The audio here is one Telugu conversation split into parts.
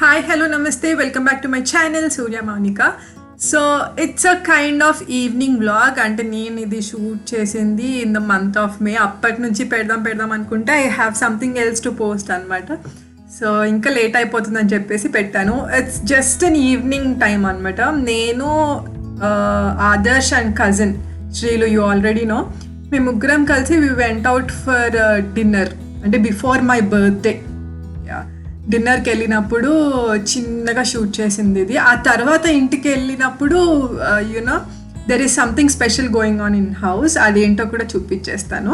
Hi, hello, namaste. Welcome back to my channel, Surya, Mounica. So it's a kind of evening vlog. అంటే నేను ఇది షూట్ చేసింది in the month of May. అప్పటి నుంచి పెడదాం అనుకుంటే I have something else to post అనమాట. సో ఇంకా లేట్ అయిపోతుందని చెప్పేసి పెట్టాను. It's just an evening time అనమాట. నేను Adarsh and cousin Srilu, you already know, మేము ముగ్గురం కలిసి we went out for dinner. అంటే బిఫోర్ మై బర్త్డే డిన్నర్కి వెళ్ళినప్పుడు చిన్నగా షూట్ చేసింది ఇది. ఆ తర్వాత ఇంటికి వెళ్ళినప్పుడు you know there is something special going on in house. అదేంటో కూడా చూపించేస్తాను.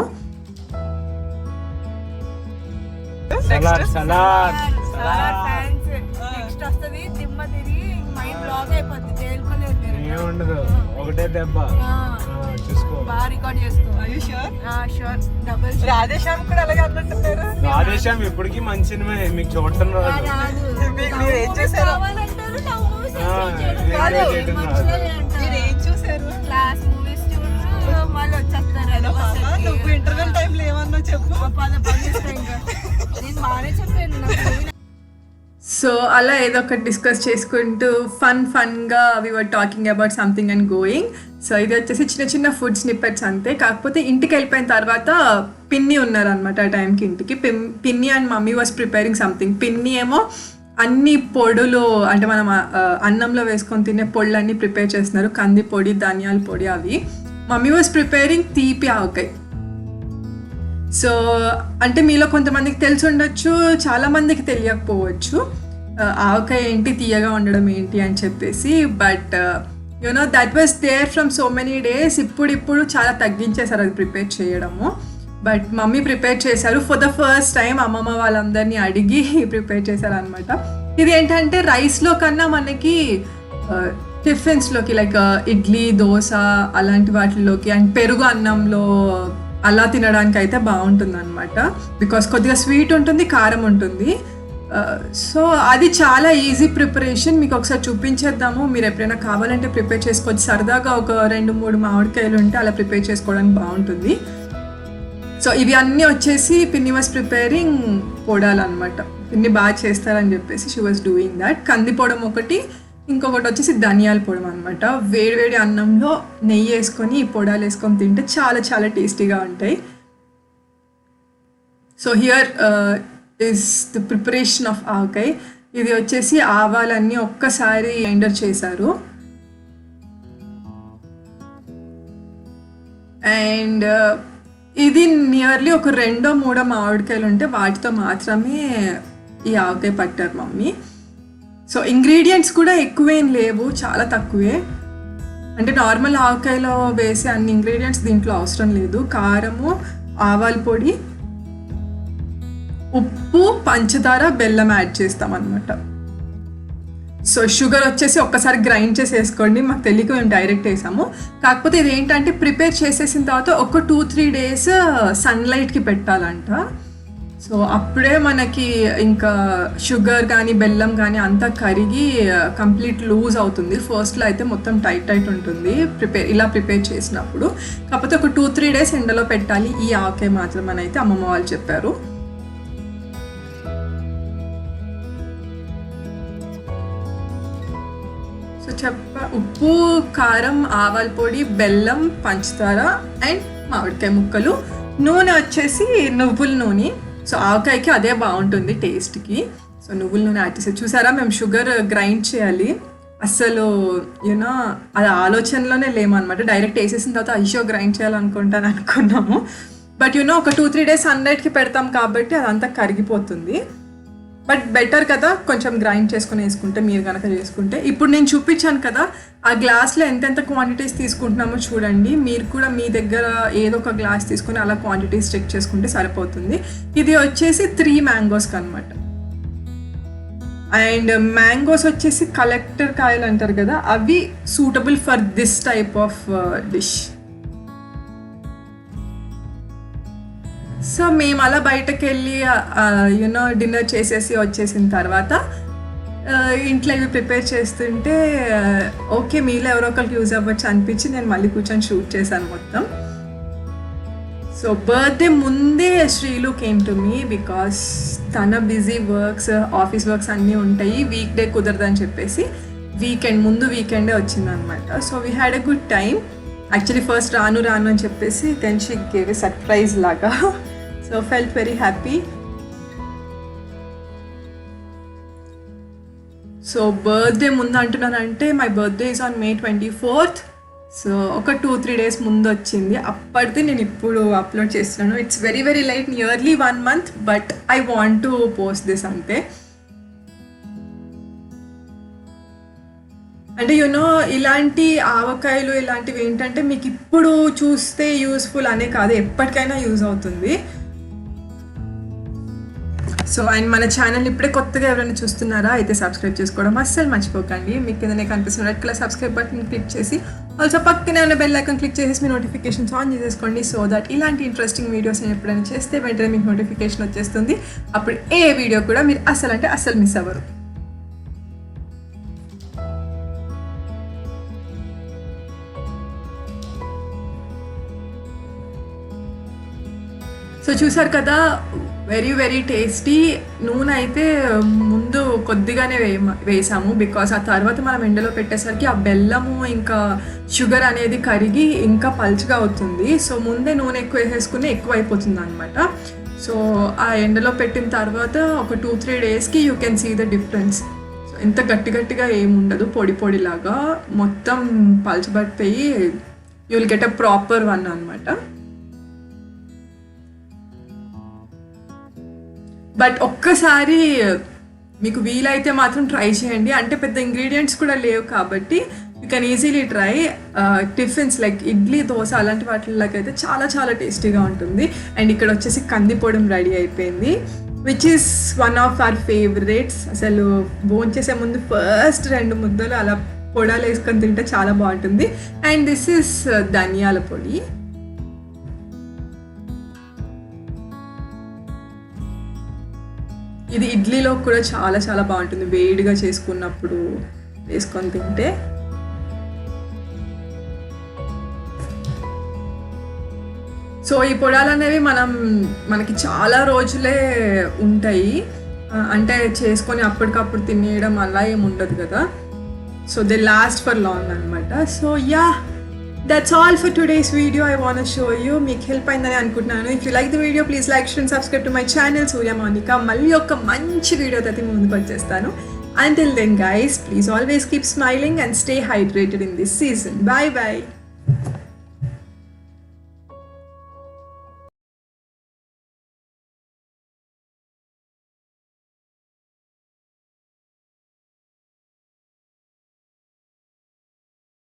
ఒకటే దెబ్బ రాధేశ్యామ్ కూడా అలాగే అన్నట్టున్నారు. రాధేశ్యామ్ ఎప్పటికీ మంచి మీకు చూడటం ఏం చూసారు? ఏం చూసారు? నువ్వు ఇంటర్వెల్ టైంలో ఏమన్నా చెప్పు. నేను బాగానే చెప్పాను. సో అలా ఏదో ఒకటి డిస్కస్ చేసుకుంటూ ఫన్గా we were talking about something and going. So ఇది వచ్చేసి చిన్న ఫుడ్ స్నిప్పెట్స్ అంతే. కాకపోతే ఇంటికి వెళ్ళిపోయిన తర్వాత పిన్ని ఉన్నారనమాట ఆ టైంకి ఇంటికి. పిన్ని and mummy was preparing something. పిన్ని ఏమో అన్ని పొడులు, అంటే మనం అన్నంలో వేసుకొని తినే పొడులు అన్నీ ప్రిపేర్ చేస్తున్నారు. కంది పొడి, ధనియాల పొడి అవి. మమ్మీ వాజ్ ప్రిపేరింగ్ తీపి ఆవకాయ. సో అంటే మీలో కొంతమందికి తెలిసి ఉండొచ్చు, చాలామందికి తెలియకపోవచ్చు ఆవకాయ ఏంటి, తీయగా ఉండడం ఏంటి అని చెప్పేసి. But you know that was there from so many days. ఇప్పుడు చాలా తగ్గించేశారు అది ప్రిపేర్ చేయడము. బట్ మమ్మీ ప్రిపేర్ చేశారు ఫర్ ద ఫస్ట్ టైం. అమ్మమ్మ వాళ్ళందరినీ అడిగి ప్రిపేర్ చేశారనమాట. ఇది ఏంటంటే రైస్లో కన్నా మనకి టిఫిన్స్లోకి లైక్ ఇడ్లీ, దోశ అలాంటి వాటిల్లోకి అండ్ పెరుగు అన్నంలో అలా తినడానికి అయితే బాగుంటుంది అనమాట. బికాస్ కొద్దిగా స్వీట్ ఉంటుంది, కారం ఉంటుంది. సో అది చాలా ఈజీ ప్రిపరేషన్. మీకు ఒకసారి చూపించేద్దాము. మీరు ఎప్పుడైనా కావాలంటే ప్రిపేర్ చేసుకోవచ్చు. సరదాగా ఒక 2-3 మామిడికాయలు ఉంటే అలా ప్రిపేర్ చేసుకోవడానికి బాగుంటుంది. సో ఇవి అన్నీ వచ్చేసి పిన్ని వాజ్ ప్రిపేరింగ్ పొడాలు అనమాట. పిన్ని బాగా చేస్తారని చెప్పేసి షీ వాజ్ డూయింగ్ దాట్. కంది పొడం ఒకటి, ఇంకొకటి వచ్చేసి ధనియాల పొడి అనమాట. వేడివేడి అన్నంలో నెయ్యి వేసుకొని ఈ పొడాలు వేసుకొని తింటే చాలా టేస్టీగా ఉంటాయి. So here is the preparation of avakaya. ఇది వచ్చేసి ఆవాలన్నీ ఒక్కసారి గ్రైండర్ చేశారు. అండ్ ఇది నియర్లీ ఒక 2-3 మామిడికాయలు ఉంటే వాటితో మాత్రమే ఈ ఆవకాయ పట్టారు మమ్మీ. సో ఇంగ్రీడియంట్స్ కూడా ఎక్కువేం లేవు, చాలా తక్కువే. అంటే నార్మల్ ఆవకాయలో వేసే అన్ని ఇంగ్రీడియంట్స్ దీంట్లో అవసరం లేదు. కారము, ఆవాల పొడి, ఉప్పు, పంచదార, బెల్లం యాడ్ చేస్తాం అన్నమాట. సో షుగర్ వచ్చేసి ఒక్కసారి గ్రైండ్ చేసి వేసుకోండి. మాకు తెలియక మేము డైరెక్ట్ వేసాము. కాకపోతే ఇది ఏంటంటే ప్రిపేర్ చేసేసిన తర్వాత ఒక 2-3 డేస్ సన్లైట్కి పెట్టాలంట. సో అప్పుడే మనకి ఇంకా షుగర్ కానీ బెల్లం కానీ అంతా కరిగి కంప్లీట్ లూజ్ అవుతుంది. ఫస్ట్లో అయితే మొత్తం టైట్ ఉంటుంది ఇలా ప్రిపేర్ చేసినప్పుడు. కాకపోతే ఒక 2-3 డేస్ ఎండలో పెట్టాలి ఈ ఆవకాయ మాత్రం అని అయితే అమ్మమ్మ వాళ్ళు చెప్పారు. సో ఉప్పు, కారం, ఆవాల పొడి, బెల్లం, పంచదార అండ్ మామిడికాయ ముక్కలు. నూనె వచ్చేసి నువ్వుల నూనె. సో ఆవకాయకి అదే బాగుంటుంది టేస్ట్కి. సో నువ్వుల నూనె యాడ్ చేసి చూసారా, మేము షుగర్ గ్రైండ్ చేయాలి అస్సలు యూనో అది ఆలోచనలోనే లేమన్నమాట. డైరెక్ట్ వేసేసిన తర్వాత అయ్యో గ్రైండ్ చేయాలనుకుంటాను అనుకున్నాము. బట్ యూనో ఒక 2-3 డేస్ సన్లైట్కి పెడతాం కాబట్టి అదంతా కరిగిపోతుంది. బట్ బెటర్ కదా కొంచెం గ్రైండ్ చేసుకుని వేసుకుంటే, మీరు కనుక చేసుకుంటే. ఇప్పుడు నేను చూపించాను కదా ఆ గ్లాస్లో ఎంతెంత క్వాంటిటీస్ తీసుకుంటున్నామో చూడండి. మీరు కూడా మీ దగ్గర ఏదో ఒక గ్లాస్ తీసుకుని అలా క్వాంటిటీస్ చెక్ చేసుకుంటే సరిపోతుంది. ఇది వచ్చేసి 3 మ్యాంగోస్కి అనమాట. అండ్ మ్యాంగోస్ వచ్చేసి కలెక్టర్ కాయలు అంటారు కదా, అవి suitable for this type of dish. So మేము అలా బయటకు వెళ్ళి యూనో డిన్నర్ చేసేసి వచ్చేసిన తర్వాత ఇంట్లో ఇవి ప్రిపేర్ చేస్తుంటే ఓకే మీలో ఎవరో ఒకరికి యూజ్ అవ్వచ్చు అనిపించి నేను మళ్ళీ కూర్చొని షూట్ చేశాను మొత్తం. సో బర్త్డే ముందే Srilu came to me because తన బిజీ వర్క్స్ ఆఫీస్ వర్క్స్ అన్నీ ఉంటాయి, వీక్ డే కుదరదని చెప్పేసి వీకెండే వచ్చిందనమాట. So we had a good time. Actually first రాను అని చెప్పేసి then she gave a surprise లాగా. So felt very happy. So birthday ముందు అంటున్నానంటే my birthday is on May 24th. So ఒక 2-3 days ముందు వచ్చింది, అప్పటిది నేను ఇప్పుడు అప్లోడ్ చేస్తున్నాను. It's very very light, nearly 1 month, but I want to post this అంతే. అంటే యూనో ఇలాంటి ఆవకాయలు ఇలాంటివి ఏంటంటే మీకు ఇప్పుడు చూస్తే యూస్ఫుల్ అనే కాదు, ఎప్పటికైనా యూజ్ అవుతుంది. సో అండ్ మన ఛానల్ ఇప్పుడే కొత్తగా ఎవరైనా చూస్తున్నారా అయితే సబ్స్క్రైబ్ చేసుకోవడం అస్సలు మర్చిపోకండి. మీకు కిందనే కనిపిస్తున్న red colour subscribe button click చేసి ఆల్సో పక్కనే ఉన్న బెల్ ఐకాన్ క్లిక్ చేసి మీ నోటిఫికేషన్స్ ఆన్ చేసేసుకోండి. సో దట్ ఇలాంటి ఇంట్రెస్టింగ్ వీడియోస్ నేను ఎప్పుడైనా చేస్తే వెంటనే మీకు నోటిఫికేషన్ వచ్చేస్తుంది. అప్పుడు ఏ వీడియో కూడా మీరు అస్సలు మిస్ అవ్వరు. సో చూసారు కదా, వెరీ వెరీ టేస్టీ. నూనె అయితే ముందు కొద్దిగానే వేసాము బికాస్ ఆ తర్వాత మనం ఎండలో పెట్టేసరికి ఆ బెల్లము ఇంకా షుగర్ అనేది కరిగి ఇంకా పల్చగా అవుతుంది. సో ముందే నూనె ఎక్కువ వేసేసుకుని ఎక్కువ అయిపోతుంది అనమాట. సో ఆ ఎండలో పెట్టిన తర్వాత ఒక 2-3 daysకి you can see the difference. So ఇంత గట్టిగా ఏముండదు, పొడిలాగా మొత్తం పల్చబడిపోయి you will get a proper one అనమాట. బట్ ఒక్కసారి మీకు వీలైతే మాత్రం ట్రై చేయండి. అంటే పెద్ద ఇంగ్రీడియంట్స్ కూడా లేవు కాబట్టి you can easily try. Tiffins like idli, dosa అలాంటి వాటిలోకైతే చాలా టేస్టీగా ఉంటుంది. అండ్ ఇక్కడ వచ్చేసి కందిపొడం రెడీ అయిపోయింది, which is one of our favourites. అసలు భోంచేసే ముందు ఫస్ట్ 2 ముద్దలు అలా పొడాలు వేసుకొని తింటే చాలా బాగుంటుంది. అండ్ దిస్ ఈస్ ధనియాల పొడి. ఇది ఇడ్లీలో కూడా చాలా బాగుంటుంది, వేడిగా చేసుకున్నప్పుడు వేసుకొని తింటే. సో ఈ పొడాలు అనేవి మనకి చాలా రోజులే ఉంటాయి, అంటే చేసుకొని అప్పటికప్పుడు తినేయడం అలా ఏమి ఉండదు కదా. So they last for long అనమాట. So yeah, that's all for today's video. I want to show you మీకు హెల్ప్ అయిందని అనుకుంటున్నాను. If you like the video, please like, share and subscribe to my channel Surya Mounica. మళ్ళీ ఒక మంచి వీడియో అయితే ముందుకు వచ్చేస్తాను. Until then guys, please always keep smiling and stay hydrated in this season. Bye bye.